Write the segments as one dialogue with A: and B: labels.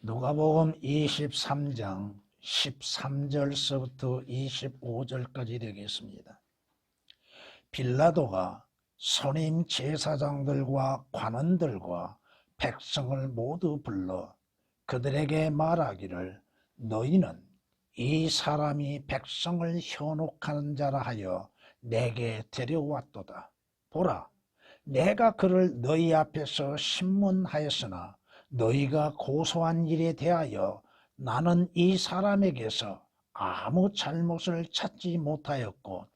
A: 누가복음 23장 13절서부터 25절까지 되겠습니다. 빌라도가 선임 제사장들과 관원들과 백성을 모두 불러 그들에게 말하기를 너희는 이 사람이 백성을 현혹하는 자라 하여 내게 데려왔도다. 보라, 내가 그를 너희 앞에서 신문하였으나 너희가 고소한 일에 대하여 나는 이 사람에게서 아무 잘못을 찾지 못하였고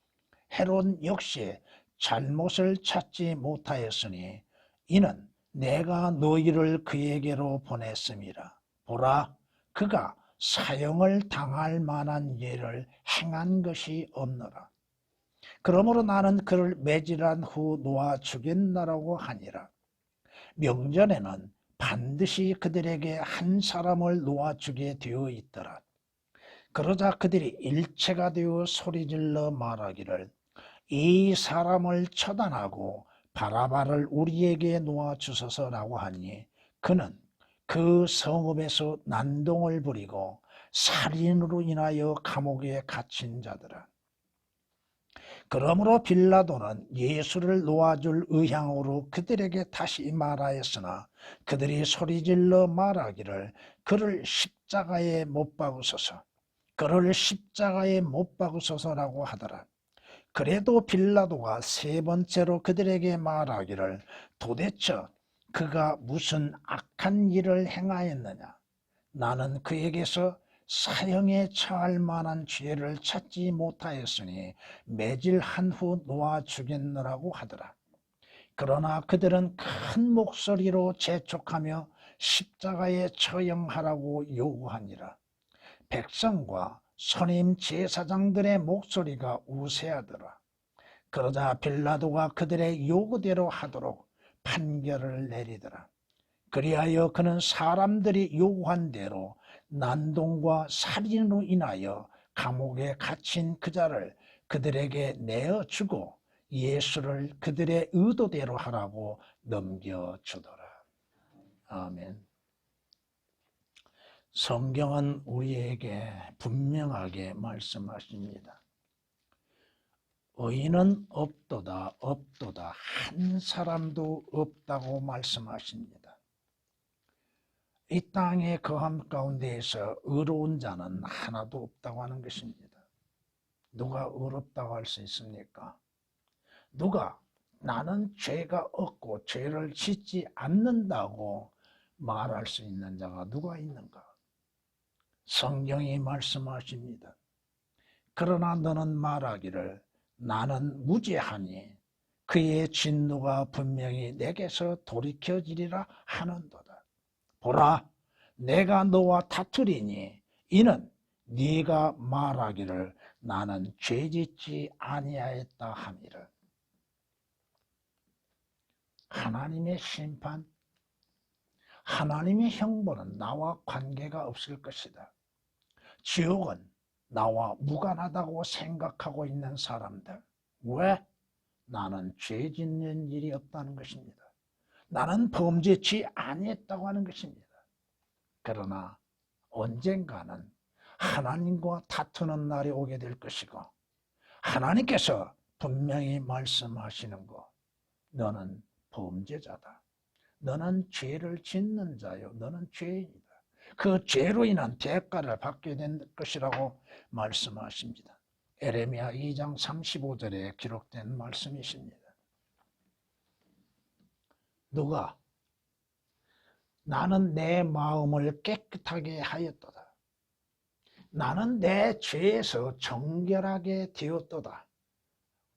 A: 헤롯 역시 잘못을 찾지 못하였으니 이는 내가 너희를 그에게로 보냈음이라. 보라, 그가 사형을 당할 만한 예를 행한 것이 없노라. 그러므로 나는 그를 매질한 후 놓아 주겠나라고 하니라. 명전에는 반드시 그들에게 한 사람을 놓아주게 되어 있더라. 그러자 그들이 일체가 되어 소리질러 말하기를 이 사람을 처단하고 바라바를 우리에게 놓아주소서라고 하니 그는 그 성읍에서 난동을 부리고 살인으로 인하여 감옥에 갇힌 자더라. 그러므로 빌라도는 예수를 놓아줄 의향으로 그들에게 다시 말하였으나 그들이 소리질러 말하기를 그를 십자가에 못 박으소서, 그를 십자가에 못 박으소서라고 하더라. 그래도 빌라도가 세 번째로 그들에게 말하기를 도대체 그가 무슨 악한 일을 행하였느냐? 나는 그에게서 사형에 처할 만한 죄를 찾지 못하였으니 매질한 후 놓아 주겠노라고 하더라. 그러나 그들은 큰 목소리로 재촉하며 십자가에 처형하라고 요구하니라. 백성과 선임 제사장들의 목소리가 우세하더라. 그러자 빌라도가 그들의 요구대로 하도록 판결을 내리더라. 그리하여 그는 사람들이 요구한 대로 난동과 살인으로 인하여 감옥에 갇힌 그 자를 그들에게 내어주고 예수를 그들의 의도대로 하라고 넘겨주더라. 아멘. 성경은 우리에게 분명하게 말씀하십니다. 의인은 없도다, 없도다. 한 사람도 없다고 말씀하십니다. 이 땅의 거함 가운데에서 의로운 자는 하나도 없다고 하는 것입니다. 누가 의롭다고 할 수 있습니까? 누가 나는 죄가 없고 죄를 짓지 않는다고 말할 수 있는 자가 누가 있는가? 성경이 말씀하십니다. 그러나 너는 말하기를 나는 무죄하니 그의 진노가 분명히 내게서 돌이켜지리라 하는도다. 보라, 내가 너와 다투리니 이는 네가 말하기를 나는 죄짓지 아니하였다 함이라. 하나님의 심판, 하나님의 형벌은 나와 관계가 없을 것이다. 지옥은 나와 무관하다고 생각하고 있는 사람들. 왜? 나는 죄 짓는 일이 없다는 것입니다. 나는 범죄치 아니했다고 하는 것입니다. 그러나 언젠가는 하나님과 다투는 날이 오게 될 것이고 하나님께서 분명히 말씀하시는 거, 너는 범죄자다. 너는 죄를 짓는 자요. 너는 죄인이다. 그 죄로 인한 대가를 받게 된 것이라고 말씀하십니다. 에레미야 2장 35절에 기록된 말씀이십니다. 누가 나는 내 마음을 깨끗하게 하였도다. 나는 내 죄에서 정결하게 되었도다.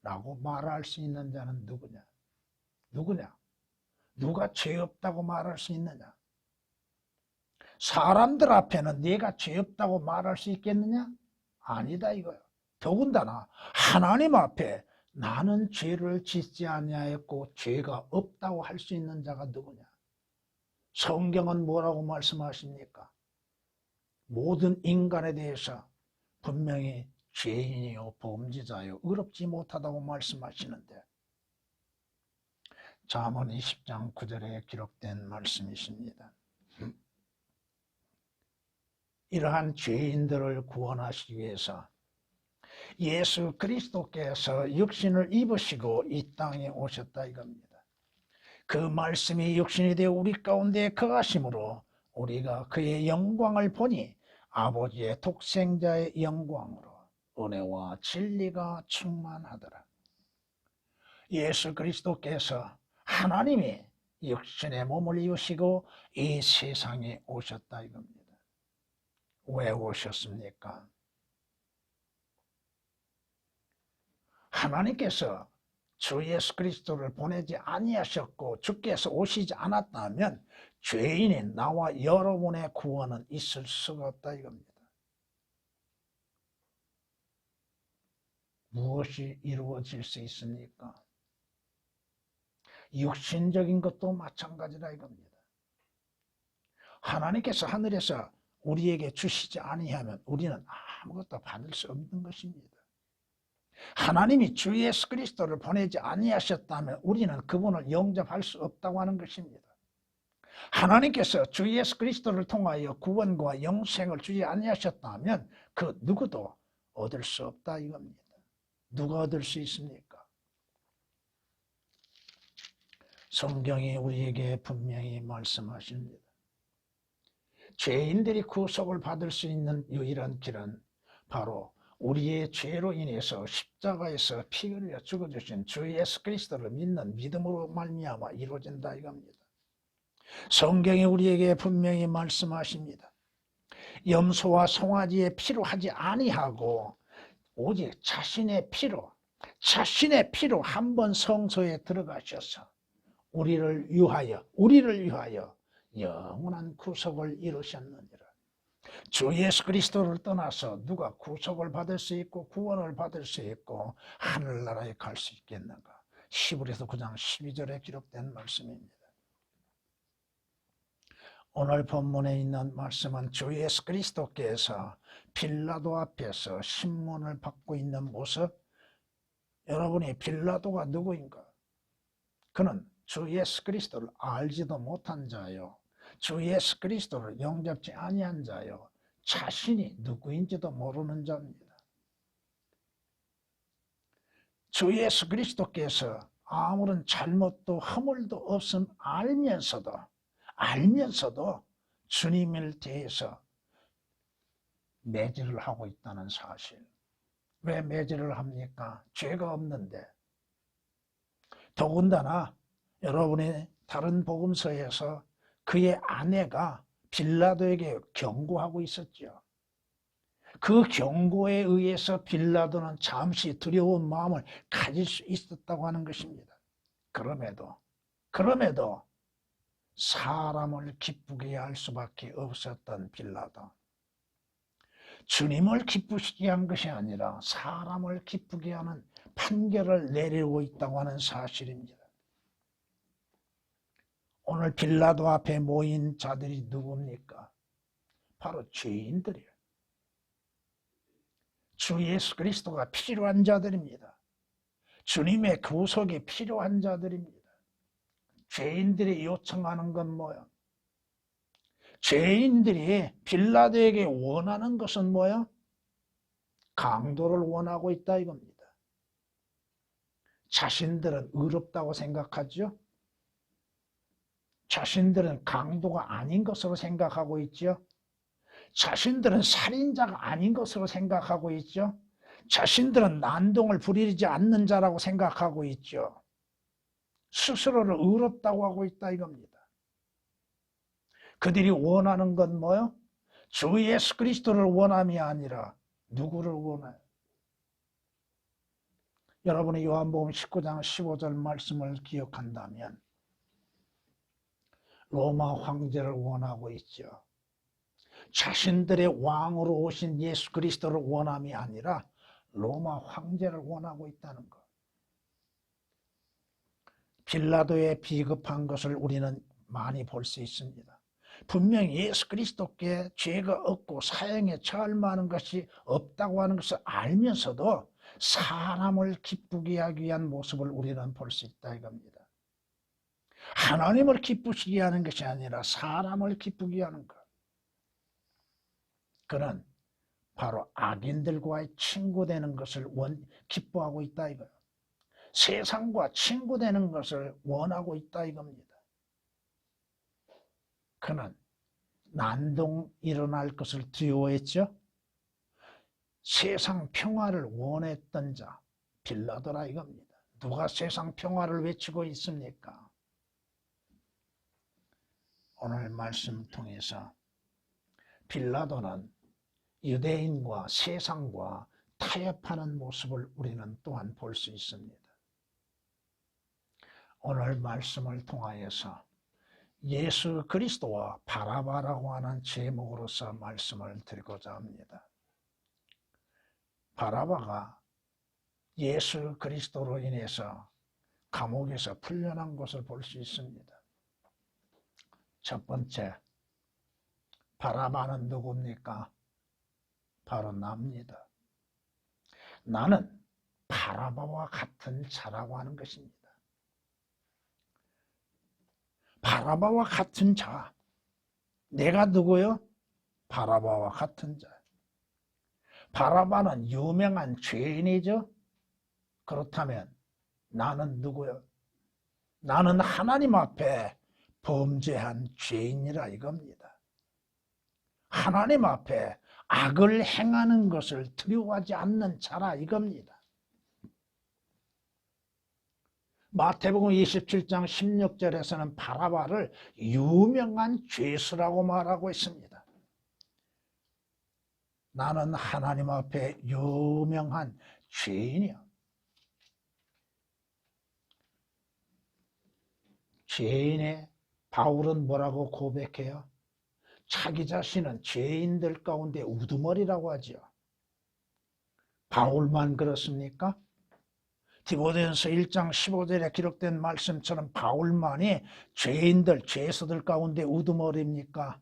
A: 라고 말할 수 있는 자는 누구냐? 누구냐? 누가 죄 없다고 말할 수 있느냐? 사람들 앞에는 네가 죄 없다고 말할 수 있겠느냐? 아니다 이거야. 더군다나 하나님 앞에 나는 죄를 짓지 아니하였고 죄가 없다고 할 수 있는 자가 누구냐? 성경은 뭐라고 말씀하십니까? 모든 인간에 대해서 분명히 죄인이요 범죄자요 의롭지 못하다고 말씀하시는데 잠언 20장 9절에 기록된 말씀이십니다. 이러한 죄인들을 구원하시기 위해서 예수 그리스도께서 육신을 입으시고 이 땅에 오셨다 이겁니다. 그 말씀이 육신이 되어 우리 가운데 거하심으로 우리가 그의 영광을 보니 아버지의 독생자의 영광으로 은혜와 진리가 충만하더라. 예수 그리스도께서 하나님이 육신의 몸을 입으시고 이 세상에 오셨다 이겁니다. 왜 오셨습니까? 하나님께서 주 예수 그리스도를 보내지 아니하셨고 주께서 오시지 않았다면 죄인인 나와 여러분의 구원은 있을 수가 없다 이겁니다. 무엇이 이루어질 수 있습니까? 육신적인 것도 마찬가지라 이겁니다. 하나님께서 하늘에서 우리에게 주시지 아니하면 우리는 아무것도 받을 수 없는 것입니다. 하나님이 주 예수 그리스도를 보내지 아니하셨다면 우리는 그분을 영접할 수 없다고 하는 것입니다. 하나님께서 주 예수 그리스도를 통하여 구원과 영생을 주지 아니하셨다면 그 누구도 얻을 수 없다 이겁니다. 누가 얻을 수 있습니까? 성경이 우리에게 분명히 말씀하십니다. 죄인들이 구속을 받을 수 있는 유일한 길은 바로 우리의 죄로 인해서 십자가에서 피 흘려 죽어주신 주 예수 그리스도를 믿는 믿음으로 말미암아 이루어진다 이겁니다. 성경이 우리에게 분명히 말씀하십니다. 염소와 송아지의 피로 하지 아니하고 오직 자신의 피로 한 번 성소에 들어가셔서 우리를 위하여 영원한 구속을 이루셨느니라. 주 예수 그리스도를 떠나서 누가 구속을 받을 수 있고 구원을 받을 수 있고 하늘나라에 갈 수 있겠는가? 히브리서 9장 12절에 기록된 말씀입니다. 오늘 본문에 있는 말씀은 주 예수 그리스도께서 빌라도 앞에서 신문을 받고 있는 모습. 여러분이 빌라도가 누구인가? 그는 주 예수 그리스도를 알지도 못한 자요, 주 예수 그리스도를 영접지 아니한 자요, 자신이 누구인지도 모르는 자입니다. 주 예수 그리스도께서 아무런 잘못도 허물도 없음 알면서도 주님을 대해서 매질을 하고 있다는 사실. 왜 매질을 합니까? 죄가 없는데. 더군다나 여러분이 다른 복음서에서 그의 아내가 빌라도에게 경고하고 있었죠. 그 경고에 의해서 빌라도는 잠시 두려운 마음을 가질 수 있었다고 하는 것입니다. 그럼에도 사람을 기쁘게 할 수밖에 없었던 빌라도, 주님을 기쁘시게 한 것이 아니라 사람을 기쁘게 하는 판결을 내리고 있다고 하는 사실입니다. 오늘 빌라도 앞에 모인 자들이 누굽니까? 바로 죄인들이에요. 주 예수 그리스도가 필요한 자들입니다. 주님의 구속이 필요한 자들입니다. 죄인들이 요청하는 건 뭐야? 죄인들이 빌라도에게 원하는 것은 뭐야? 강도를 원하고 있다 이겁니다. 자신들은 의롭다고 생각하죠? 자신들은 강도가 아닌 것으로 생각하고 있죠? 자신들은 살인자가 아닌 것으로 생각하고 있죠? 자신들은 난동을 부리지 않는 자라고 생각하고 있죠? 스스로를 의롭다고 하고 있다 이겁니다. 그들이 원하는 건 뭐요? 주 예수 그리스도를 원함이 아니라 누구를 원해요? 여러분이 요한복음 19장 15절 말씀을 기억한다면 로마 황제를 원하고 있죠. 자신들의 왕으로 오신 예수 그리스도를 원함이 아니라 로마 황제를 원하고 있다는 것. 빌라도의 비겁한 것을 우리는 많이 볼 수 있습니다. 분명히 예수 그리스도께 죄가 없고 사형에 처할 만한 것이 없다고 하는 것을 알면서도 사람을 기쁘게 하기 위한 모습을 우리는 볼 수 있다 이겁니다. 하나님을 기쁘시게 하는 것이 아니라 사람을 기쁘게 하는 것. 그는 바로 악인들과의 친구 되는 것을 기뻐하고 있다 이거예요. 세상과 친구 되는 것을 원하고 있다 이겁니다. 그는 난동 일어날 것을 두려워했죠. 세상 평화를 원했던 자 빌라도라 이겁니다. 누가 세상 평화를 외치고 있습니까? 오늘 말씀 통해서 빌라도는 유대인과 세상과 타협하는 모습을 우리는 또한 볼 수 있습니다. 오늘 말씀을 통하여서 예수 그리스도와 바라바라고 하는 제목으로서 말씀을 드리고자 합니다. 바라바가 예수 그리스도로 인해서 감옥에서 풀려난 것을 볼 수 있습니다. 첫 번째, 바라바는 누굽니까? 바로 납니다. 나는 바라바와 같은 자라고 하는 것입니다. 바라바와 같은 자. 내가 누구요? 바라바와 같은 자. 바라바는 유명한 죄인이죠. 그렇다면 나는 누구요? 나는 하나님 앞에 범죄한 죄인이라 이겁니다. 하나님 앞에 악을 행하는 것을 두려워하지 않는 자라 이겁니다. 마태복음 27장 16절에서는 바라바를 유명한 죄수라고 말하고 있습니다. 나는 하나님 앞에 유명한 죄인이야. 죄인의 바울은 뭐라고 고백해요? 자기 자신은 죄인들 가운데 우두머리라고 하죠. 바울만 그렇습니까? 디모데전서 1장 15절에 기록된 말씀처럼 바울만이 죄인들, 죄수들 가운데 우두머리입니까?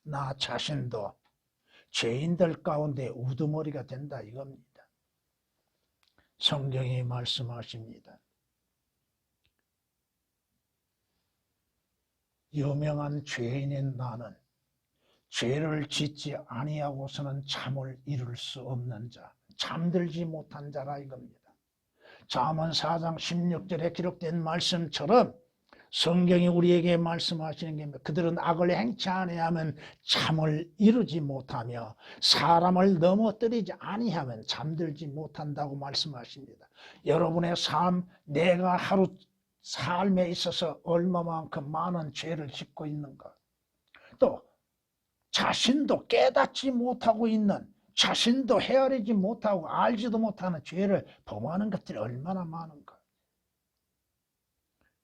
A: 나 자신도 죄인들 가운데 우두머리가 된다 이겁니다. 성경이 말씀하십니다. 유명한 죄인인 나는 죄를 짓지 아니하고서는 잠을 이룰 수 없는 자, 잠들지 못한 자라 이겁니다. 잠언 4장 16절에 기록된 말씀처럼 성경이 우리에게 말씀하시는 게 그들은 악을 행치 아니하면 잠을 이루지 못하며 사람을 넘어뜨리지 아니하면 잠들지 못한다고 말씀하십니다. 여러분의 삶, 내가 하루 삶에 있어서 얼마만큼 많은 죄를 짓고 있는가, 또 자신도 깨닫지 못하고 있는, 자신도 헤아리지 못하고 알지도 못하는 죄를 범하는 것들이 얼마나 많은가.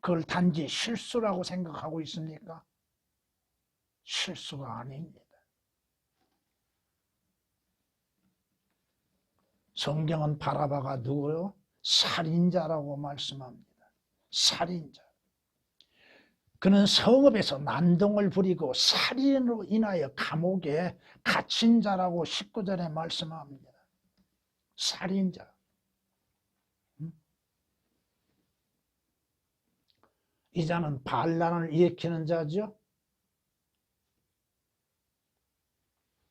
A: 그걸 단지 실수라고 생각하고 있습니까? 실수가 아닙니다. 성경은 바라바가 누구요? 살인자라고 말씀합니다. 살인자. 그는 성읍에서 난동을 부리고 살인으로 인하여 감옥에 갇힌 자라고 19절에 말씀합니다. 살인자. 이 자는 반란을 일으키는 자죠.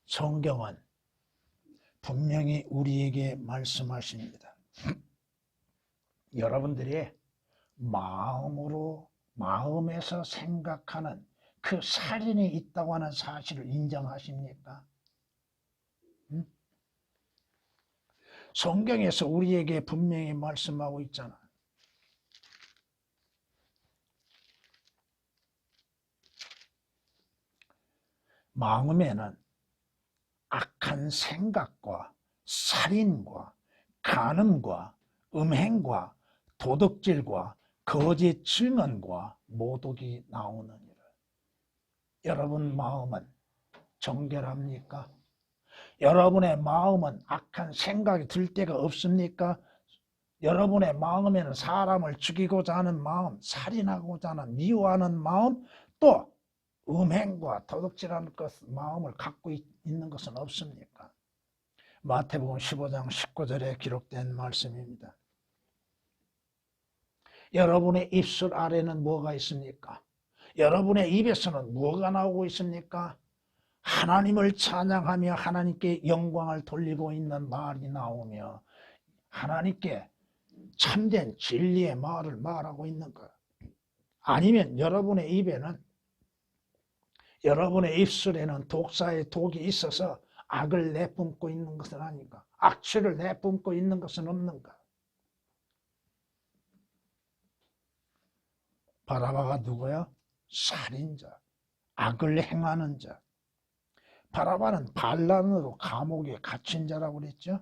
A: 성경은 분명히 우리에게 말씀하십니다. 여러분들이 마음에서 생각하는 그 살인이 있다고 하는 사실을 인정하십니까? 성경에서 우리에게 분명히 말씀하고 있잖아. 마음에는 악한 생각과 살인과 간음과 음행과 도둑질과 거짓 증언과 모독이 나오느니라. 여러분 마음은 정결합니까? 여러분의 마음은 악한 생각이 들 때가 없습니까? 여러분의 마음에는 사람을 죽이고자 하는 마음, 살인하고자 하는 미워하는 마음, 또 음행과 도둑질하는 마음을 갖고 있는 것은 없습니까? 마태복음 15장 19절에 기록된 말씀입니다. 여러분의 입술 아래는 뭐가 있습니까? 여러분의 입에서는 뭐가 나오고 있습니까? 하나님을 찬양하며 하나님께 영광을 돌리고 있는 말이 나오며 하나님께 참된 진리의 말을 말하고 있는 것. 아니면 여러분의 입에는, 여러분의 입술에는 독사의 독이 있어서 악을 내뿜고 있는 것은 아닌가? 악취를 내뿜고 있는 것은 없는가? 바라바가 누구야? 살인자, 악을 행하는 자. 바라바는 반란으로 감옥에 갇힌 자라고 그랬죠.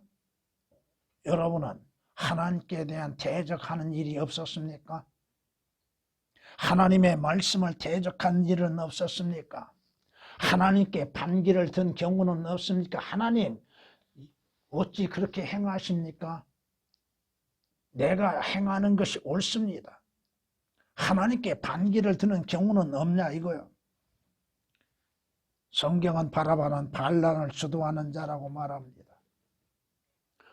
A: 여러분은 하나님께 대한 대적하는 일이 없었습니까? 하나님의 말씀을 대적한 일은 없었습니까? 하나님께 반기를 든 경우는 없습니까? 하나님, 어찌 그렇게 행하십니까? 내가 행하는 것이 옳습니다. 하나님께 반기를 드는 경우는 없냐 이거요. 성경은 바라바는 반란을 주도하는 자라고 말합니다.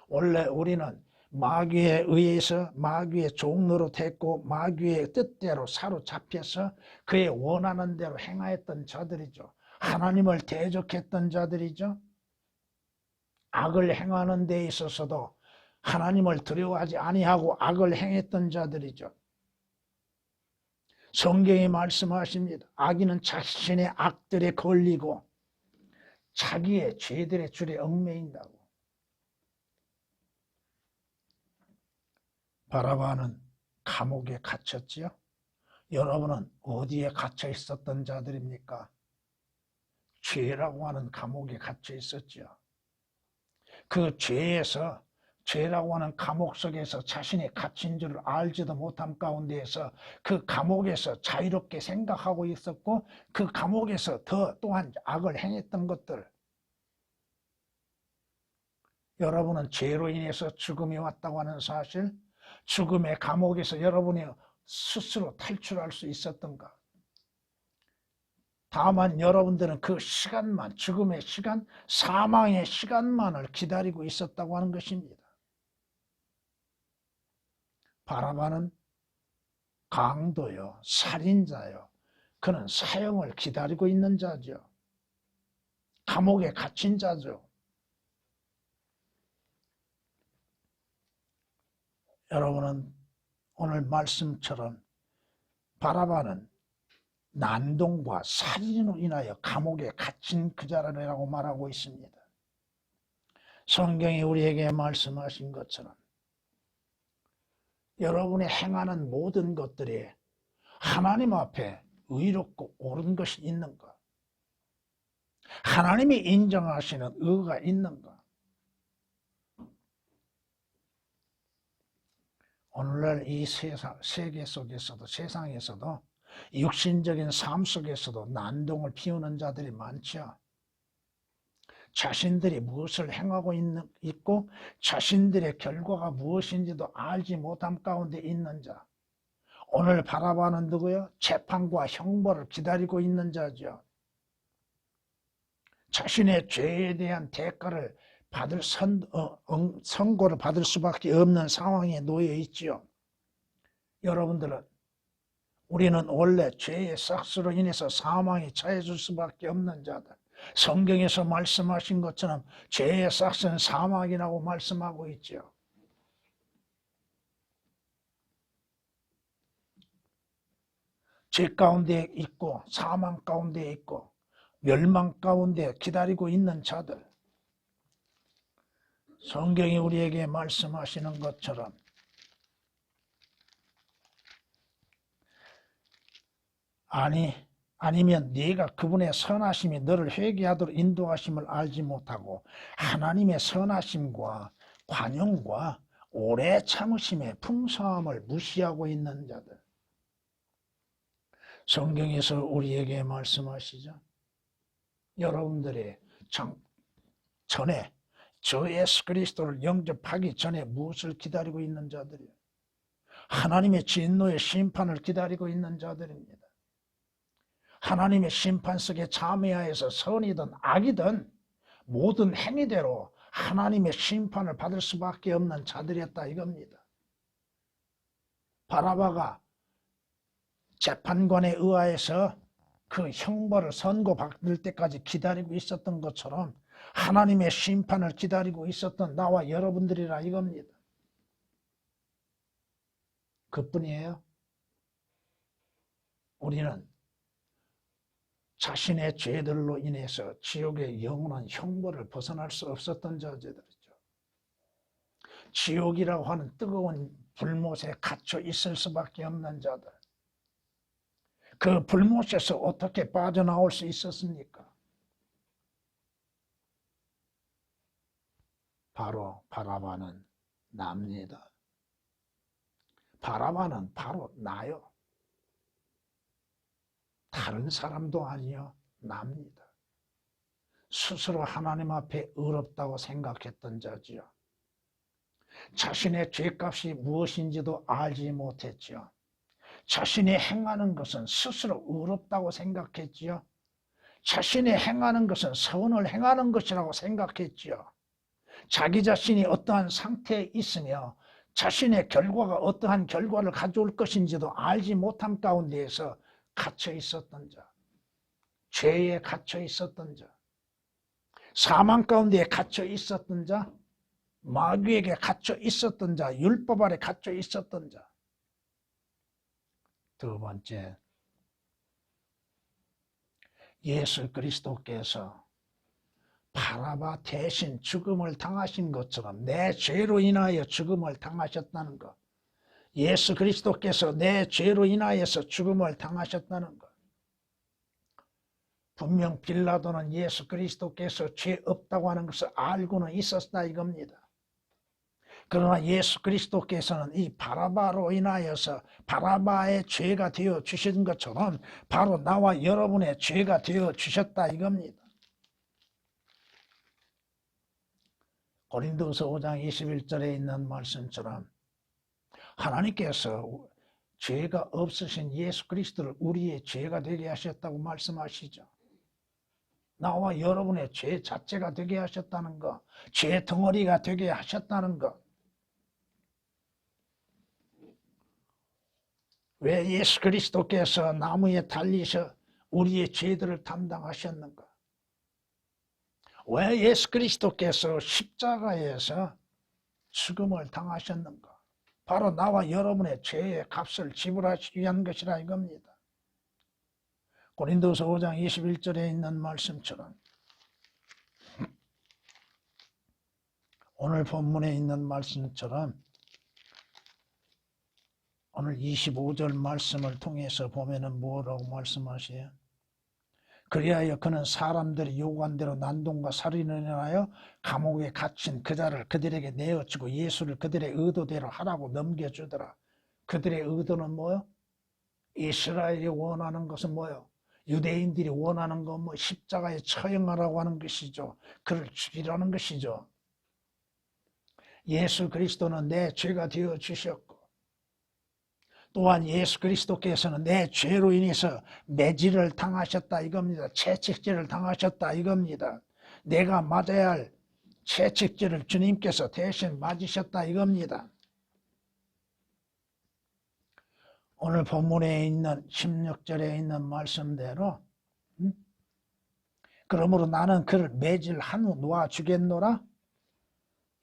A: 원래 우리는 마귀에 의해서 마귀의 종로로 됐고 마귀의 뜻대로 사로잡혀서 그의 원하는 대로 행하였던 자들이죠. 하나님을 대적했던 자들이죠. 악을 행하는 데 있어서도 하나님을 두려워하지 아니하고 악을 행했던 자들이죠. 성경이 말씀하십니다. 악인은 자신의 악들에 걸리고 자기의 죄들의 줄에 얽매인다고. 바라바는 감옥에 갇혔지요. 여러분은 어디에 갇혀 있었던 자들입니까? 죄라고 하는 감옥에 갇혀 있었지요. 그 죄라고 하는 감옥 속에서 자신이 갇힌 줄을 알지도 못함 가운데에서 그 감옥에서 자유롭게 생각하고 있었고 그 감옥에서 또한 악을 행했던 것들. 여러분은 죄로 인해서 죽음이 왔다고 하는 사실, 죽음의 감옥에서 여러분이 스스로 탈출할 수 있었던가? 다만 여러분들은 그 시간만, 죽음의 시간, 사망의 시간만을 기다리고 있었다고 하는 것입니다. 바라바는 강도요, 살인자요. 그는 사형을 기다리고 있는 자죠. 감옥에 갇힌 자죠. 여러분은 오늘 말씀처럼 바라바는 난동과 살인으로 인하여 감옥에 갇힌 그 자라라고 말하고 있습니다. 성경이 우리에게 말씀하신 것처럼 여러분이 행하는 모든 것들이 하나님 앞에 의롭고 옳은 것이 있는가? 하나님이 인정하시는 의가 있는가? 오늘날 이 세계 속에서도 세상에서도 육신적인 삶 속에서도 난동을 피우는 자들이 많죠. 자신들이 무엇을 행하고 있고 자신들의 결과가 무엇인지도 알지 못함 가운데 있는 자. 오늘 바라바는 누구요? 재판과 형벌을 기다리고 있는 자죠. 자신의 죄에 대한 대가를 받을 선고를 받을 수밖에 없는 상황에 놓여 있지요. 여러분들은 우리는 원래 죄의 싹스로 인해서 사망에 처해질 수밖에 없는 자들. 성경에서 말씀하신 것처럼 죄의 싹스는 사망이라고 말씀하고 있죠. 죄 가운데 있고 사망 가운데 있고 멸망 가운데 기다리고 있는 자들. 성경이 우리에게 말씀하시는 것처럼 아니면 네가 그분의 선하심이 너를 회개하도록 인도하심을 알지 못하고 하나님의 선하심과 관용과 오래 참으심의 풍성함을 무시하고 있는 자들. 성경에서 우리에게 말씀하시죠. 여러분들이 전에 저 예수 그리스도를 영접하기 전에 무엇을 기다리고 있는 자들이에요? 하나님의 진노의 심판을 기다리고 있는 자들입니다. 하나님의 심판 속에 참여하여서 선이든 악이든 모든 행위대로 하나님의 심판을 받을 수밖에 없는 자들이었다 이겁니다. 바라바가 재판관에 의하여서 그 형벌을 선고받을 때까지 기다리고 있었던 것처럼 하나님의 심판을 기다리고 있었던 나와 여러분들이라 이겁니다. 그뿐이에요. 우리는 자신의 죄들로 인해서 지옥의 영원한 형벌을 벗어날 수 없었던 자들이죠. 지옥이라고 하는 뜨거운 불못에 갇혀 있을 수밖에 없는 자들. 그 불못에서 어떻게 빠져나올 수 있었습니까? 바로 바라바는 납니다. 바라바는 바로 나요. 다른 사람도 아니요, 납니다. 스스로 하나님 앞에 의롭다고 생각했던 자지요. 자신의 죄값이 무엇인지도 알지 못했지요. 자신이 행하는 것은 스스로 의롭다고 생각했지요. 자신이 행하는 것은 선을 행하는 것이라고 생각했지요. 자기 자신이 어떠한 상태에 있으며 자신의 결과가 어떠한 결과를 가져올 것인지도 알지 못함 가운데에서 갇혀 있었던 자, 죄에 갇혀 있었던 자, 사망 가운데에 갇혀 있었던 자, 마귀에게 갇혀 있었던 자, 율법 아래 갇혀 있었던 자. 두 번째, 예수 그리스도께서 바라바 대신 죽음을 당하신 것처럼 내 죄로 인하여 죽음을 당하셨다는 것. 예수 그리스도께서 내 죄로 인하여서 죽음을 당하셨다는 것. 분명 빌라도는 예수 그리스도께서 죄 없다고 하는 것을 알고는 있었다 이겁니다. 그러나 예수 그리스도께서는 이 바라바로 인하여서 바라바의 죄가 되어 주신 것처럼 바로 나와 여러분의 죄가 되어 주셨다 이겁니다. 고린도서 5장 21절에 있는 말씀처럼 하나님께서 죄가 없으신 예수 그리스도를 우리의 죄가 되게 하셨다고 말씀하시죠. 나와 여러분의 죄 자체가 되게 하셨다는 것, 죄 덩어리가 되게 하셨다는 것. 왜 예수 그리스도께서 나무에 달리셔 우리의 죄들을 담당하셨는가? 왜 예수 그리스도께서 십자가에서 죽음을 당하셨는가? 바로 나와 여러분의 죄의 값을 지불하시기 위한 것이라 이겁니다. 고린도서 5장 21절에 있는 말씀처럼 오늘 본문에 있는 말씀처럼 오늘 25절 말씀을 통해서 보면은 뭐라고 말씀하세요? 그리하여 그는 사람들이 요구한 대로 난동과 살인을 인하여 감옥에 갇힌 그자를 그들에게 내어주고 예수를 그들의 의도대로 하라고 넘겨주더라. 그들의 의도는 뭐요? 이스라엘이 원하는 것은 뭐요? 유대인들이 원하는 건 뭐 십자가에 처형하라고 하는 것이죠. 그를 죽이라는 것이죠. 예수 그리스도는 내 죄가 되어 주셨고 또한 예수 그리스도께서는 내 죄로 인해서 매질을 당하셨다 이겁니다. 채찍질을 당하셨다 이겁니다. 내가 맞아야 할 채찍질을 주님께서 대신 맞으셨다 이겁니다. 오늘 본문에 있는 16절에 있는 말씀대로 그러므로 나는 그를 매질한 후 놓아주겠노라.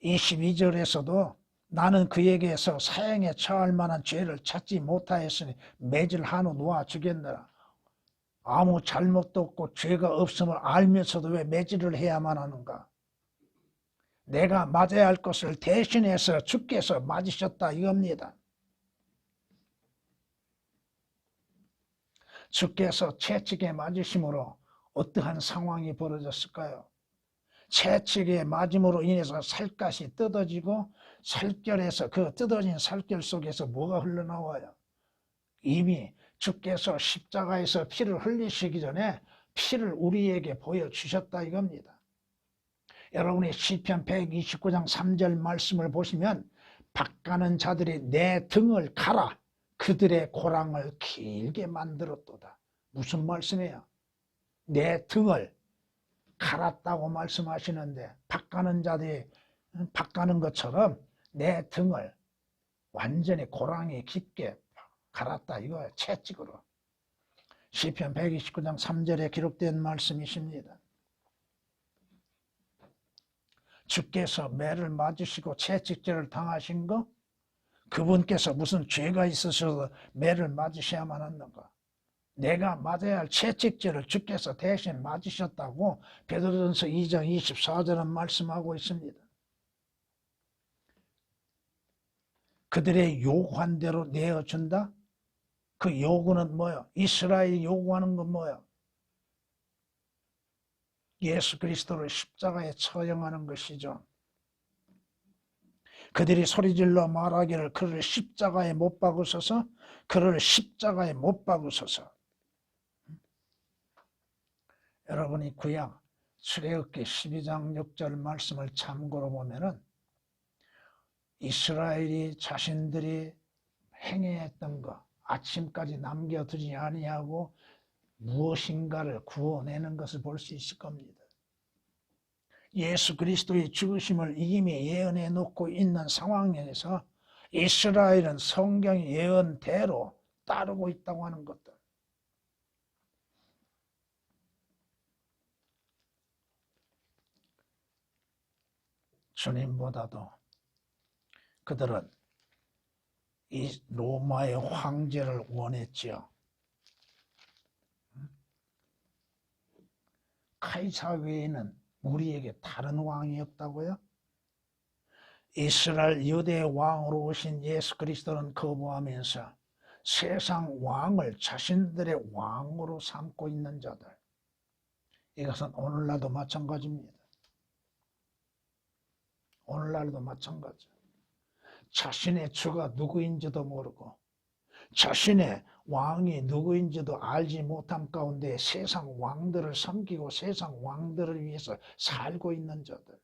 A: 22절에서도 나는 그에게서 사형에 처할 만한 죄를 찾지 못하였으니 매질한 후 놓아주겠노라. 아무 잘못도 없고 죄가 없음을 알면서도 왜 매질을 해야만 하는가? 내가 맞아야 할 것을 대신해서 주께서 맞으셨다 이겁니다. 주께서 채찍에 맞으심으로 어떠한 상황이 벌어졌을까요? 채찍에 맞음으로 인해서 살갗이 뜯어지고 살결에서 그 뜯어진 살결 속에서 뭐가 흘러나와요? 이미 주께서 십자가에서 피를 흘리시기 전에 피를 우리에게 보여주셨다 이겁니다. 여러분이 시편 129장 3절 말씀을 보시면 박가는 자들이 내 등을 갈아 그들의 고랑을 길게 만들었도다. 무슨 말씀이에요? 내 등을 갈았다고 말씀하시는데 박가는 자들이 박가는 것처럼 내 등을 완전히 고랑이 깊게 갈았다 이거예요. 채찍으로. 시편 129장 3절에 기록된 말씀이십니다. 주께서 매를 맞으시고 채찍질을 당하신 거, 그분께서 무슨 죄가 있으셔서 매를 맞으셔야만 하는가? 내가 맞아야 할 채찍질을 주께서 대신 맞으셨다고 베드로전서 2장 24절은 말씀하고 있습니다. 그들의 요구한 대로 내어준다? 그 요구는 뭐야? 이스라엘이 요구하는 건 뭐야? 예수 그리스도를 십자가에 처형하는 것이죠. 그들이 소리질러 말하기를 그를 십자가에 못 박으소서, 그를 십자가에 못 박으소서. 여러분이 구약 출애굽기 12장 6절 말씀을 참고로 보면은 이스라엘이 자신들이 행해했던 것, 아침까지 남겨두지 아니하고 무엇인가를 구워내는 것을 볼 수 있을 겁니다. 예수 그리스도의 죽으심을 이미 예언해 놓고 있는 상황에서 이스라엘은 성경의 예언대로 따르고 있다고 하는 것들. 주님보다도 그들은 이 로마의 황제를 원했지요. 카이사 외에는 우리에게 다른 왕이 없다고요? 이스라엘 유대의 왕으로 오신 예수 그리스도는 거부하면서 세상 왕을 자신들의 왕으로 삼고 있는 자들. 이것은 오늘날도 마찬가지입니다. 오늘날도 마찬가지. 자신의 주가 누구인지도 모르고 자신의 왕이 누구인지도 알지 못한 가운데 세상 왕들을 섬기고 세상 왕들을 위해서 살고 있는 자들.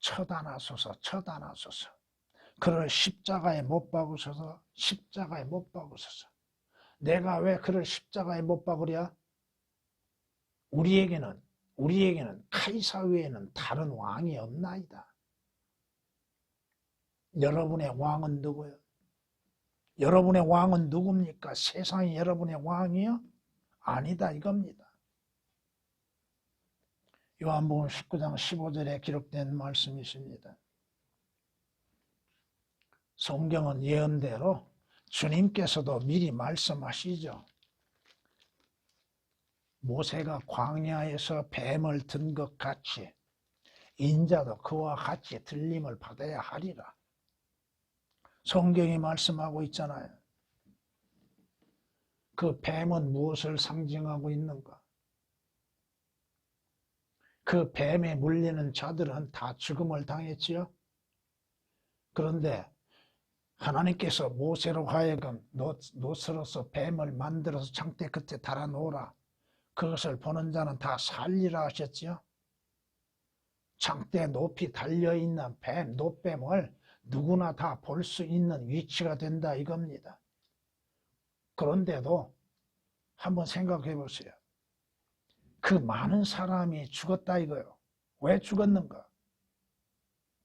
A: 처단하소서, 처단하소서. 그를 십자가에 못 박으소서, 십자가에 못 박으소서. 내가 왜 그를 십자가에 못 박으랴? 우리에게는 카이사 외에는 다른 왕이 없나이다. 여러분의 왕은 누구요? 여러분의 왕은 누굽니까? 세상이 여러분의 왕이요? 아니다 이겁니다. 요한복음 19장 15절에 기록된 말씀이십니다. 성경은 예언대로 주님께서도 미리 말씀하시죠. 모세가 광야에서 뱀을 든 것 같이 인자도 그와 같이 들림을 받아야 하리라. 성경이 말씀하고 있잖아요. 그 뱀은 무엇을 상징하고 있는가? 그 뱀에 물리는 자들은 다 죽음을 당했지요. 그런데 하나님께서 모세로 하여금 노스로서 뱀을 만들어서 창대 끝에 달아놓으라. 그것을 보는 자는 다 살리라 하셨지요. 창대 높이 달려있는 뱀, 노뱀을 누구나 다 볼 수 있는 위치가 된다 이겁니다. 그런데도 한번 생각해 보세요. 그 많은 사람이 죽었다 이거요. 왜 죽었는가?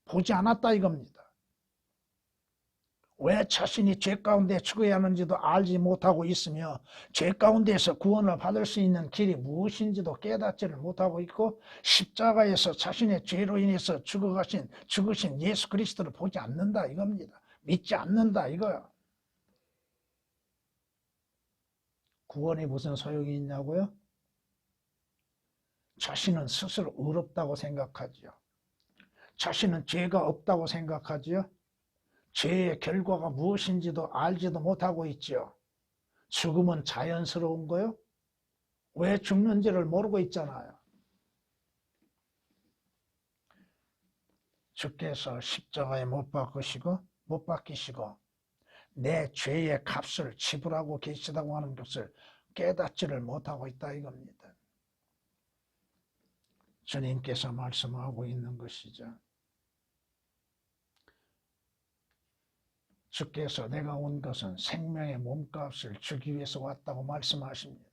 A: 보지 않았다 이겁니다. 왜 자신이 죄 가운데 죽어야 하는지도 알지 못하고 있으며 죄 가운데에서 구원을 받을 수 있는 길이 무엇인지도 깨닫지를 못하고 있고 십자가에서 자신의 죄로 인해서 죽으신 예수 그리스도를 보지 않는다 이겁니다. 믿지 않는다 이거야. 구원이 무슨 소용이 있냐고요? 자신은 스스로 의롭다고 생각하지요. 자신은 죄가 없다고 생각하지요. 죄의 결과가 무엇인지도 알지도 못하고 있지요. 죽음은 자연스러운 거요? 왜 죽는지를 모르고 있잖아요. 주께서 십자가에 못 박히시고 내 죄의 값을 지불하고 계시다고 하는 것을 깨닫지를 못하고 있다 이겁니다. 주님께서 말씀하고 있는 것이죠. 주께서 내가 온 것은 생명의 몸값을 주기 위해서 왔다고 말씀하십니다.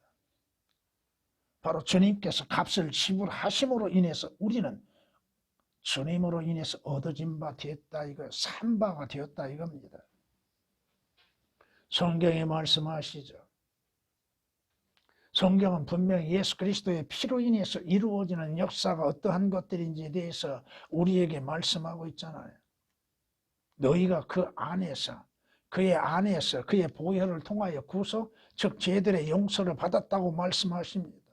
A: 바로 주님께서 값을 지불하심으로 인해서 우리는 주님으로 인해서 얻어진 바 되었다 이거, 산 바가 되었다 이겁니다. 성경에 말씀하시죠. 성경은 분명히 예수 그리스도의 피로 인해서 이루어지는 역사가 어떠한 것들인지에 대해서 우리에게 말씀하고 있잖아요. 너희가 그 안에서, 그의 안에서 그의 보혈을 통하여 구속, 즉 죄들의 용서를 받았다고 말씀하십니다.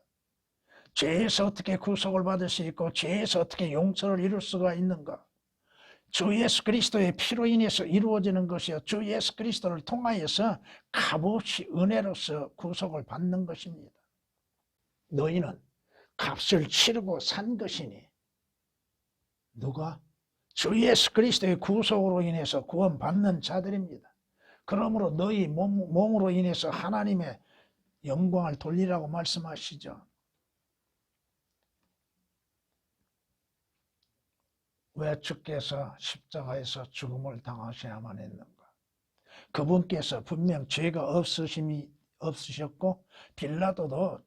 A: 죄에서 어떻게 구속을 받을 수 있고 죄에서 어떻게 용서를 이룰 수가 있는가? 주 예수 그리스도의 피로 인해서 이루어지는 것이요, 주 예수 그리스도를 통하여서 값없이 은혜로서 구속을 받는 것입니다. 너희는 값을 치르고 산 것이니, 누가? 주 예수 그리스도의 구속으로 인해서 구원받는 자들입니다. 그러므로 너희 몸으로 인해서 하나님의 영광을 돌리라고 말씀하시죠. 왜 주께서 십자가에서 죽음을 당하셔야만 했는가? 그분께서 분명 죄가 없으셨고 빌라도도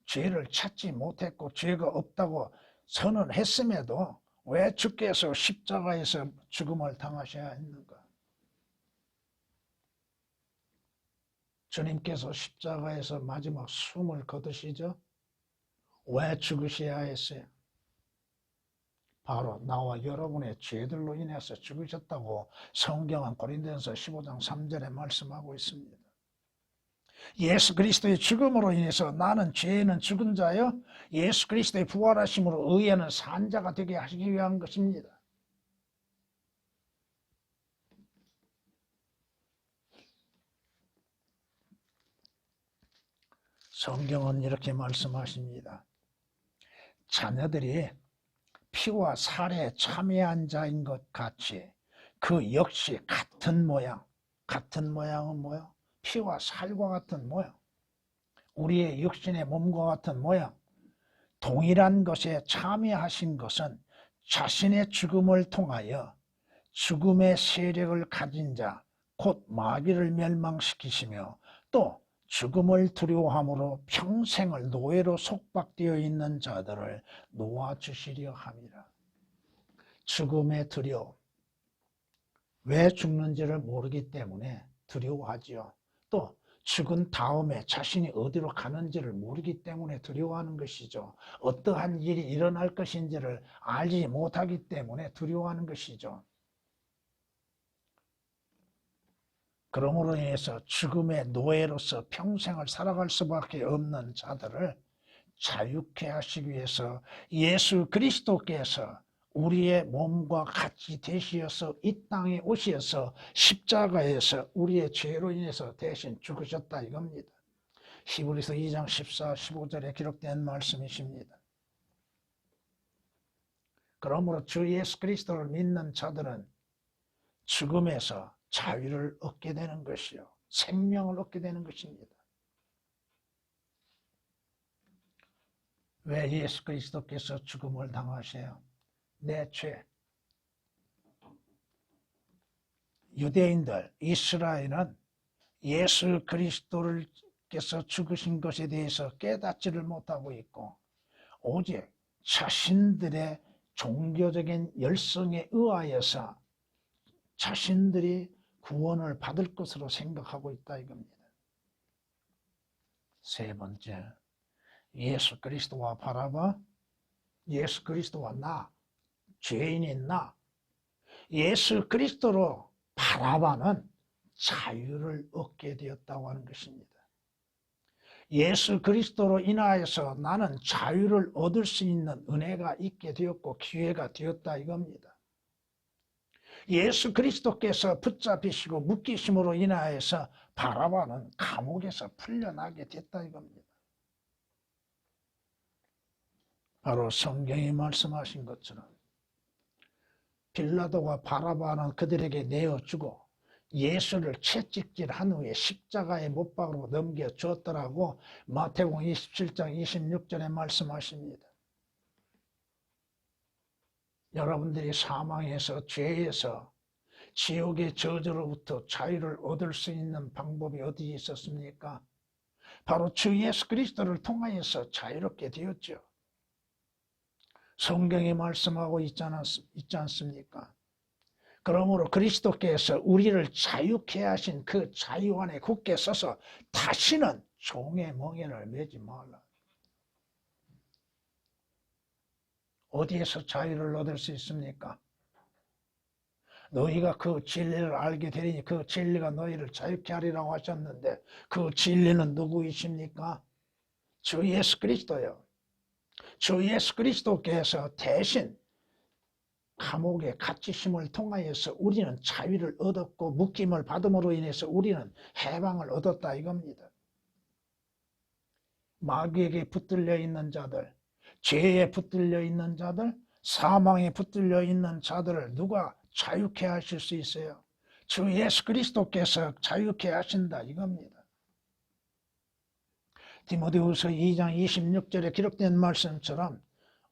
A: 죄를 찾지 못했고 죄가 없다고 선언했음에도 왜 주께서 십자가에서 죽음을 당하셔야 했는가? 주님께서 십자가에서 마지막 숨을 거두시죠? 왜 죽으셔야 했어요? 바로 나와 여러분의 죄들로 인해서 죽으셨다고 성경은 고린도전서 15장 3절에 말씀하고 있습니다. 예수 그리스도의 죽음으로 인해서 나는 죄에는 죽은 자요, 예수 그리스도의 부활하심으로 의에는 산 자가 되게 하시기 위한 것입니다. 성경은 이렇게 말씀하십니다. 자녀들이 피와 살에 참여한 자인 것 같이 그 역시 같은 모양, 같은 모양은 뭐요? 피와 살과 같은 모양, 우리의 육신의 몸과 같은 모양, 동일한 것에 참여하신 것은 자신의 죽음을 통하여 죽음의 세력을 가진 자, 곧 마귀를 멸망시키시며 또 죽음을 두려워함으로 평생을 노예로 속박되어 있는 자들을 놓아주시려 함이라. 죽음의 두려움. 왜 죽는지를 모르기 때문에 두려워하지요. 또 죽은 다음에 자신이 어디로 가는지를 모르기 때문에 두려워하는 것이죠. 어떠한 일이 일어날 것인지를 알지 못하기 때문에 두려워하는 것이죠. 그러므로 인해서 죽음의 노예로서 평생을 살아갈 수밖에 없는 자들을 자유케 하시기 위해서 예수 그리스도께서 우리의 몸과 같이 되시어서 이 땅에 오셔서 십자가에서 우리의 죄로 인해서 대신 죽으셨다 이겁니다. 히브리서 2장 14, 15절에 기록된 말씀이십니다. 그러므로 주 예수 그리스도를 믿는 자들은 죽음에서 자유를 얻게 되는 것이요, 생명을 얻게 되는 것입니다. 왜 예수 그리스도께서 죽음을 당하셔요? 내 죄. 유대인들, 이스라엘은 예수 그리스도께서 죽으신 것에 대해서 깨닫지를 못하고 있고 오직 자신들의 종교적인 열성에 의하여서 자신들이 구원을 받을 것으로 생각하고 있다 이겁니다. 세 번째, 예수 그리스도와 바라봐, 예수 그리스도와 나, 죄인인 나, 예수 그리스도로 바라봐는 자유를 얻게 되었다고 하는 것입니다. 예수 그리스도로 인하여서 나는 자유를 얻을 수 있는 은혜가 있게 되었고 기회가 되었다 이겁니다. 예수 그리스도께서 붙잡히시고 묶이심으로 인하여서 바라바는 감옥에서 풀려나게 됐다 이겁니다. 바로 성경이 말씀하신 것처럼 빌라도가 바라바는 그들에게 내어주고 예수를 채찍질한 후에 십자가에 못 박으로 넘겨주었더라고 마태복음 27장 26절에 말씀하십니다. 여러분들이 사망에서 죄에서 지옥의 저주로부터 자유를 얻을 수 있는 방법이 어디 있었습니까? 바로 주 예수 그리스도를 통하여서 자유롭게 되었죠. 성경이 말씀하고 있지 않습니까? 그러므로 그리스도께서 우리를 자유케 하신 그 자유 안에 굳게 서서 다시는 종의 멍에를 매지 말라. 어디에서 자유를 얻을 수 있습니까? 너희가 그 진리를 알게 되리니 그 진리가 너희를 자유케 하리라고 하셨는데 그 진리는 누구이십니까? 주 예수 그리스도요. 주 예수 그리스도께서 대신 감옥에 갇히심을 통하여서 우리는 자유를 얻었고 묶임을 받음으로 인해서 우리는 해방을 얻었다 이겁니다. 마귀에게 붙들려 있는 자들, 죄에 붙들려 있는 자들, 사망에 붙들려 있는 자들을 누가 자유케 하실 수 있어요? 주 예수 그리스도께서 자유케 하신다 이겁니다. 디모데후서 2장 26절에 기록된 말씀처럼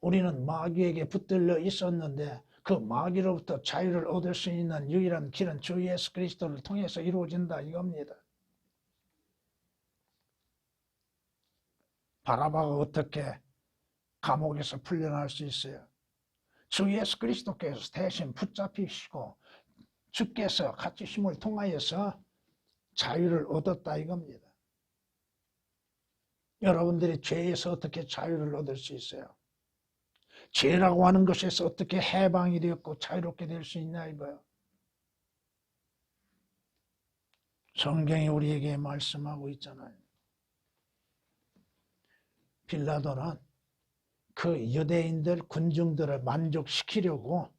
A: 우리는 마귀에게 붙들려 있었는데 그 마귀로부터 자유를 얻을 수 있는 유일한 길은 주 예수 그리스도를 통해서 이루어진다 이겁니다. 바라바가 어떻게 감옥에서 풀려날 수 있어요? 주 예수 그리스도께서 대신 붙잡히시고 주께서 갇히심을 통하여서 자유를 얻었다 이겁니다. 여러분들이 죄에서 어떻게 자유를 얻을 수 있어요? 죄라고 하는 것에서 어떻게 해방이 되었고 자유롭게 될 수 있냐 이거예요. 성경이 우리에게 말씀하고 있잖아요. 빌라도는 그 유대인들 군중들을 만족시키려고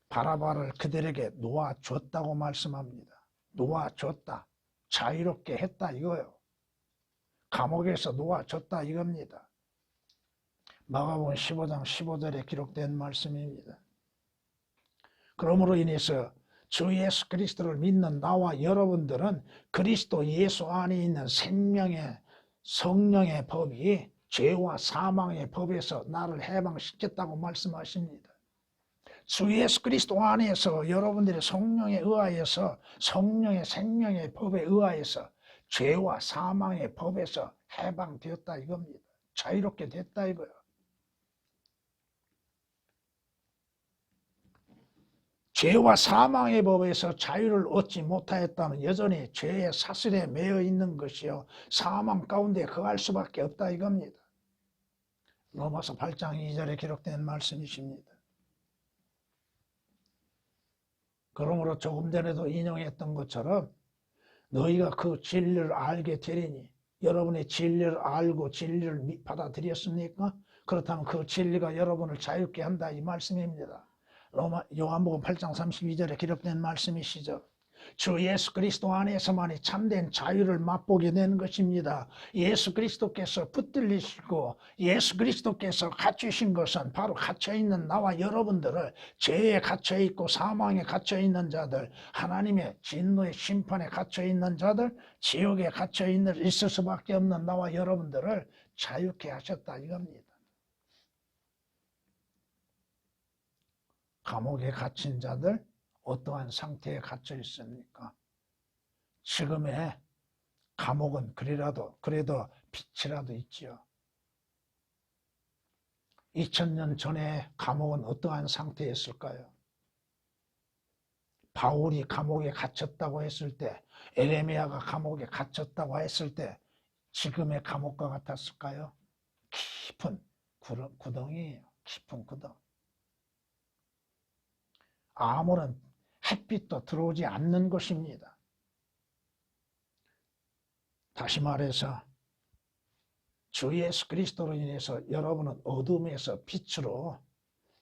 A: 바라바를 그들에게 놓아줬다고 말씀합니다. 놓아줬다. 자유롭게 했다 이거예요. 감옥에서 놓아줬다 이겁니다. 마가복음 15장 15절에 기록된 말씀입니다. 그러므로 인해서 주 예수 그리스도를 믿는 나와 여러분들은 그리스도 예수 안에 있는 생명의 성령의 법이 죄와 사망의 법에서 나를 해방시켰다고 말씀하십니다. 주 예수 그리스도 안에서 여러분들의 성령에 의하여서 성령의 생명의 법에 의하여서 죄와 사망의 법에서 해방되었다 이겁니다. 자유롭게 됐다 이거예요. 죄와 사망의 법에서 자유를 얻지 못하였다면 여전히 죄의 사슬에 매여 있는 것이요 사망 가운데 거할 수밖에 없다 이겁니다. 로마서 8장 2절에 기록된 말씀이십니다. 그러므로 조금 전에도 인용했던 것처럼 너희가 그 진리를 알게 되리니 여러분의 진리를 알고 진리를 받아들였습니까? 그렇다면 그 진리가 여러분을 자유케 한다 이 말씀입니다. 요한복음 8장 32절에 기록된 말씀이시죠. 주 예수 그리스도 안에서만이 참된 자유를 맛보게 되는 것입니다. 예수 그리스도께서 붙들리시고 예수 그리스도께서 갖추신 것은 바로 갇혀있는 나와 여러분들을 죄에 갇혀있고 사망에 갇혀있는 자들, 하나님의 진노의 심판에 갇혀있는 자들, 지옥에 있을 수밖에 없는 나와 여러분들을 자유케 하셨다 이겁니다. 감옥에 갇힌 자들 어떠한 상태에 갇혀 있습니까? 지금의 감옥은 그래도 빛이라도 있지요. 2000년 전에 감옥은 어떠한 상태였을까요? 바울이 감옥에 갇혔다고 했을 때, 에레미야가 감옥에 갇혔다고 했을 때 지금의 감옥과 같았을까요? 깊은 구덩이에요. 깊은 구덩이. 아무런 햇빛도 들어오지 않는 것입니다. 다시 말해서 주 예수 그리스도로 인해서 여러분은 어둠에서 빛으로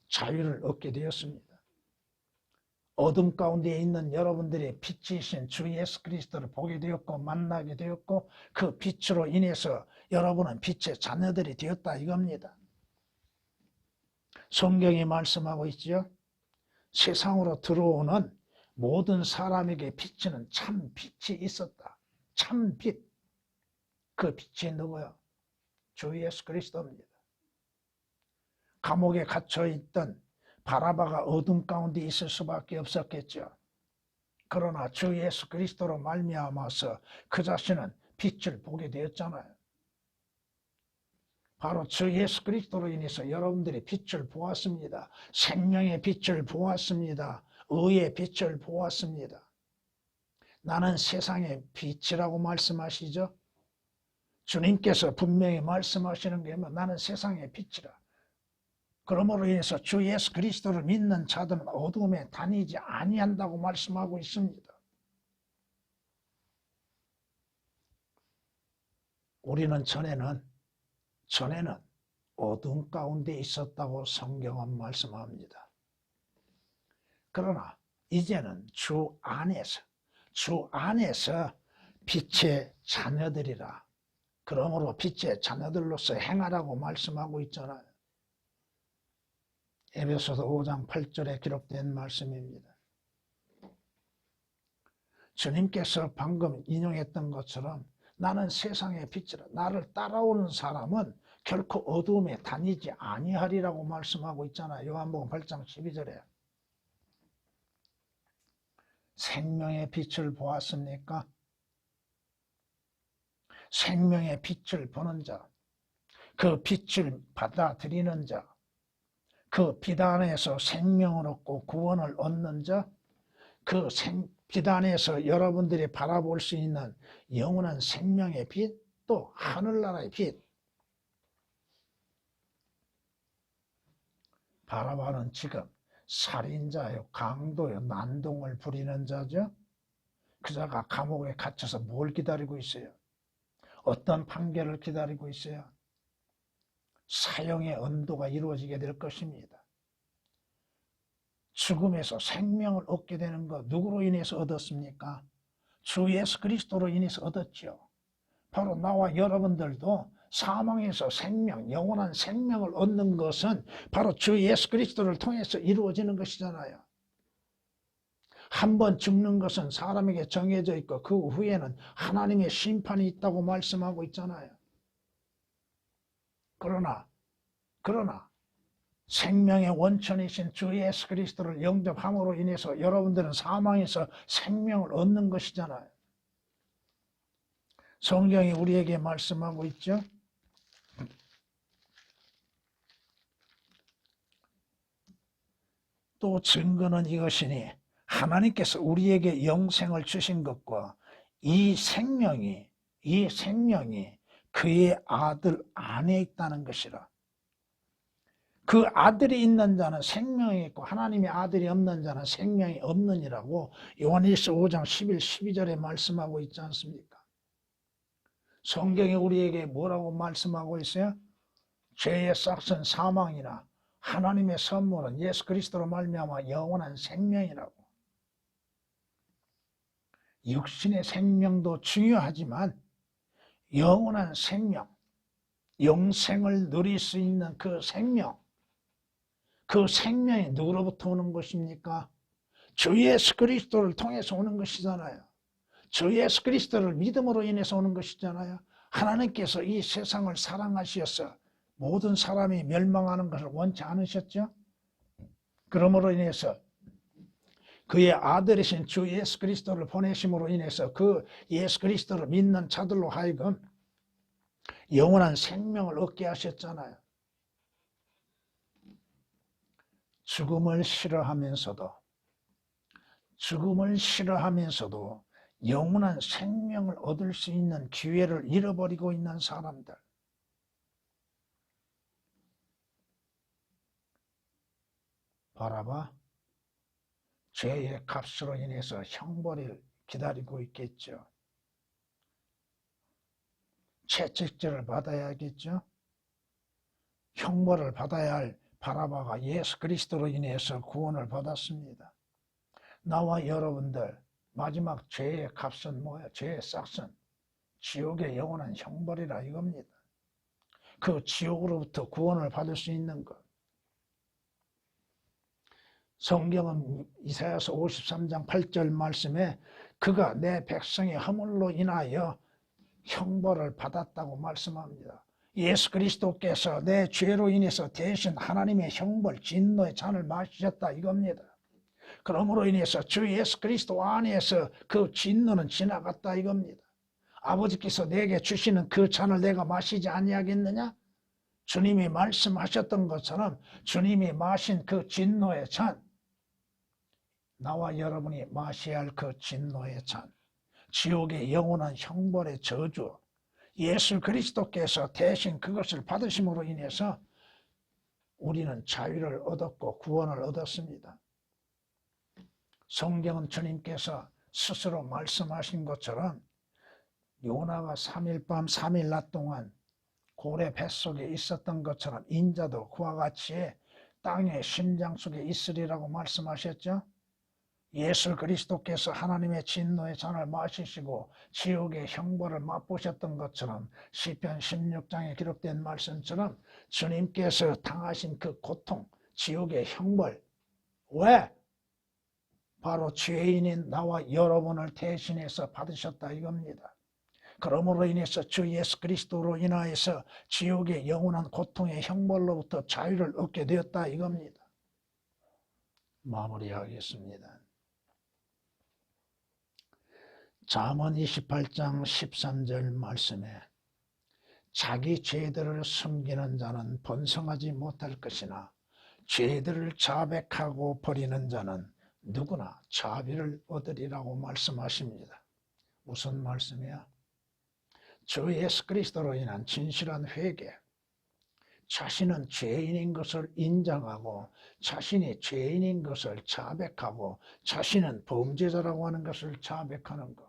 A: 자유를 얻게 되었습니다. 어둠 가운데 있는 여러분들의 빛이신 주 예수 그리스도를 보게 되었고 만나게 되었고 그 빛으로 인해서 여러분은 빛의 자녀들이 되었다 이겁니다. 성경이 말씀하고 있지요. 세상으로 들어오는 모든 사람에게 비치는 참 빛이 있었다. 참 빛. 그 빛이 누구요? 주 예수 그리스도입니다. 감옥에 갇혀있던 바라바가 어둠 가운데 있을 수밖에 없었겠죠. 그러나 주 예수 그리스도로 말미암아서 그 자신은 빛을 보게 되었잖아요. 바로 주 예수 그리스도로 인해서 여러분들이 빛을 보았습니다. 생명의 빛을 보았습니다. 의의 빛을 보았습니다. 나는 세상의 빛이라고 말씀하시죠. 주님께서 분명히 말씀하시는 게 뭐 나는 세상의 빛이라. 그러므로 인해서 주 예수 그리스도를 믿는 자들은 어둠에 다니지 아니한다고 말씀하고 있습니다. 우리는 전에는 어둠 가운데 있었다고 성경은 말씀합니다. 그러나 이제는 주 안에서 빛의 자녀들이라. 그러므로 빛의 자녀들로서 행하라고 말씀하고 있잖아요. 에베소서 5장 8절에 기록된 말씀입니다. 주님께서 방금 인용했던 것처럼 나는 세상의 빛이라. 나를 따라오는 사람은 결코 어두움에 다니지 아니하리라고 말씀하고 있잖아요. 요한복음 8장 12절에. 생명의 빛을 보았습니까? 생명의 빛을 보는 자, 그 빛을 받아들이는 자, 그 빛 안에서 생명을 얻고 구원을 얻는 자, 그 빛 안에서 여러분들이 바라볼 수 있는 영원한 생명의 빛, 또 하늘나라의 빛, 바라바는 지금 살인자요, 강도요, 난동을 부리는 자죠. 그 자가 감옥에 갇혀서 뭘 기다리고 있어요? 어떤 판결을 기다리고 있어요? 사형의 언도가 이루어지게 될 것입니다. 죽음에서 생명을 얻게 되는 것 누구로 인해서 얻었습니까? 주 예수 그리스도로 인해서 얻었죠. 바로 나와 여러분들도 사망에서 생명, 영원한 생명을 얻는 것은 바로 주 예수 그리스도를 통해서 이루어지는 것이잖아요. 한 번 죽는 것은 사람에게 정해져 있고 그 후에는 하나님의 심판이 있다고 말씀하고 있잖아요. 그러나 생명의 원천이신 주 예수 그리스도를 영접함으로 인해서 여러분들은 사망에서 생명을 얻는 것이잖아요. 성경이 우리에게 말씀하고 있죠. 또 증거는 이것이니 하나님께서 우리에게 영생을 주신 것과 이 생명이 그의 아들 안에 있다는 것이라. 그 아들이 있는 자는 생명이 있고 하나님의 아들이 없는 자는 생명이 없느니라고 요한일서 5장 11, 12절에 말씀하고 있지 않습니까? 성경이 우리에게 뭐라고 말씀하고 있어요? 죄의 싹은 사망이나 하나님의 선물은 예수 그리스도로 말미암아 영원한 생명이라고. 육신의 생명도 중요하지만 영원한 생명, 영생을 누릴 수 있는 그 생명이 누구로부터 오는 것입니까? 주 예수 그리스도를 통해서 오는 것이잖아요. 주 예수 그리스도를 믿음으로 인해서 오는 것이잖아요. 하나님께서 이 세상을 사랑하셔서 모든 사람이 멸망하는 것을 원치 않으셨죠. 그러므로 인해서 그의 아들이신 주 예수 그리스도를 보내심으로 인해서 그 예수 그리스도를 믿는 자들로 하여금 영원한 생명을 얻게 하셨잖아요. 죽음을 싫어하면서도 영원한 생명을 얻을 수 있는 기회를 잃어버리고 있는 사람들. 바라봐. 죄의 값으로 인해서 형벌을 기다리고 있겠죠. 채찍질을 받아야겠죠. 형벌을 받아야 할 바라바가 예수 그리스도로 인해서 구원을 받았습니다. 나와 여러분들 마지막 죄의 값은 뭐야? 죄의 싹은 지옥의 영원한 형벌이라 이겁니다. 그 지옥으로부터 구원을 받을 수 있는 것. 성경은 이사야서 53장 8절 말씀에 그가 내 백성의 허물로 인하여 형벌을 받았다고 말씀합니다. 예수 그리스도께서 내 죄로 인해서 대신 하나님의 형벌, 진노의 잔을 마시셨다 이겁니다. 그러므로 인해서 주 예수 그리스도 안에서 그 진노는 지나갔다 이겁니다. 아버지께서 내게 주시는 그 잔을 내가 마시지 아니하겠느냐? 주님이 말씀하셨던 것처럼 주님이 마신 그 진노의 잔, 나와 여러분이 마셔야 할 그 진노의 잔, 지옥의 영원한 형벌의 저주, 예수 그리스도께서 대신 그것을 받으심으로 인해서 우리는 자유를 얻었고 구원을 얻었습니다. 성경은 주님께서 스스로 말씀하신 것처럼 요나가 3일 밤 3일 낮 동안 고래 뱃속에 있었던 것처럼 인자도 그와 같이 땅의 심장 속에 있으리라고 말씀하셨죠. 예수 그리스도께서 하나님의 진노의 잔을 마시시고 지옥의 형벌을 맛보셨던 것처럼 시편 16장에 기록된 말씀처럼 주님께서 당하신 그 고통, 지옥의 형벌, 왜? 바로 죄인인 나와 여러분을 대신해서 받으셨다 이겁니다. 그러므로 인해서 주 예수 그리스도로 인하여서 지옥의 영원한 고통의 형벌로부터 자유를 얻게 되었다 이겁니다. 마무리하겠습니다. 잠언 28장 13절 말씀에 자기 죄들을 숨기는 자는 번성하지 못할 것이나 죄들을 자백하고 버리는 자는 누구나 자비를 얻으리라고 말씀하십니다. 무슨 말씀이야? 주 예수 그리스도로 인한 진실한 회개, 자신은 죄인인 것을 인정하고 자신이 죄인인 것을 자백하고 자신은 범죄자라고 하는 것을 자백하는 것.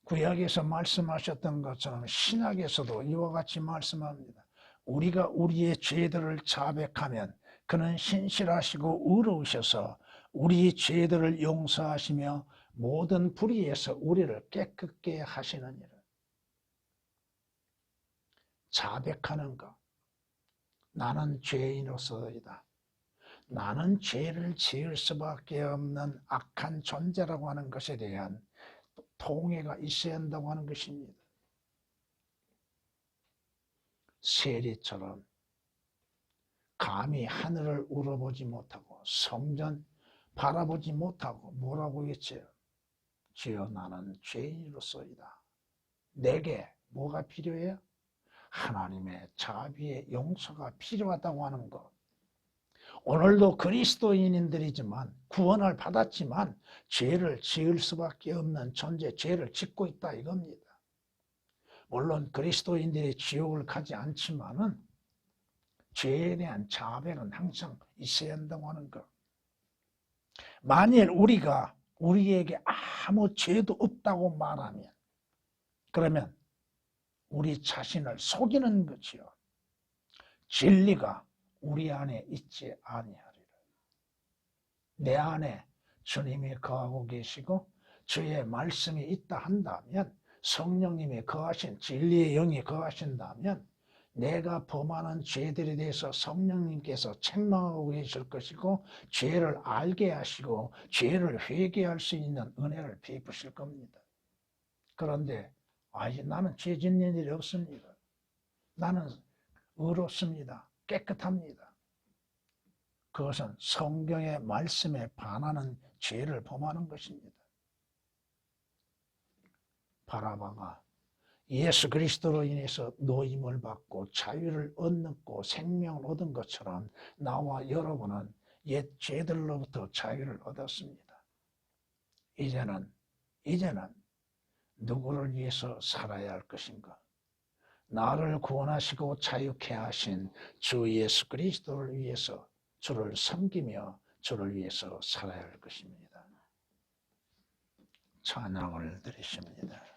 A: 구약에서 말씀하셨던 것처럼 신약에서도 이와 같이 말씀합니다. 우리가 우리의 죄들을 자백하면 그는 신실하시고 의로우셔서 우리의 죄들을 용서하시며 모든 불의에서 우리를 깨끗게 하시느니라. 자백하는 것. 나는 죄인으로서이다. 나는 죄를 지을 수밖에 없는 악한 존재라고 하는 것에 대한 통회가 있어야 한다고 하는 것입니다. 세리처럼 감히 하늘을 우러보지 못하고 성전 바라보지 못하고 뭐라고 했지요? 주여 나는 죄인으로서이다. 내게 뭐가 필요해요? 하나님의 자비의 용서가 필요하다고 하는 것. 오늘도 그리스도인들이지만 구원을 받았지만 죄를 지을 수밖에 없는 존재, 죄를 짓고 있다 이겁니다. 물론 그리스도인들이 지옥을 가지 않지만은 죄에 대한 자백은 항상 있어야 한다고 하는 것. 만일 우리가 우리에게 아무 죄도 없다고 말하면 그러면 우리 자신을 속이는 거지요. 진리가 우리 안에 있지 아니하리라. 내 안에 주님이 거하고 계시고 주의 말씀이 있다 한다면, 성령님이 거하신 진리의 영이 거하신다면 내가 범하는 죄들에 대해서 성령님께서 책망하고 계실 것이고 죄를 알게 하시고 죄를 회개할 수 있는 은혜를 베푸실 겁니다. 그런데 나는 죄 짓는 일이 없습니다. 나는 의롭습니다. 깨끗합니다. 그것은 성경의 말씀에 반하는 죄를 범하는 것입니다. 바라바가 예수 그리스도로 인해서 노임을 받고 자유를 얻고 생명을 얻은 것처럼 나와 여러분은 옛 죄들로부터 자유를 얻었습니다. 이제는 누구를 위해서 살아야 할 것인가? 나를 구원하시고 자유케 하신 주 예수 그리스도를 위해서 주를 섬기며 주를 위해서 살아야 할 것입니다. 찬양을 드리십니다.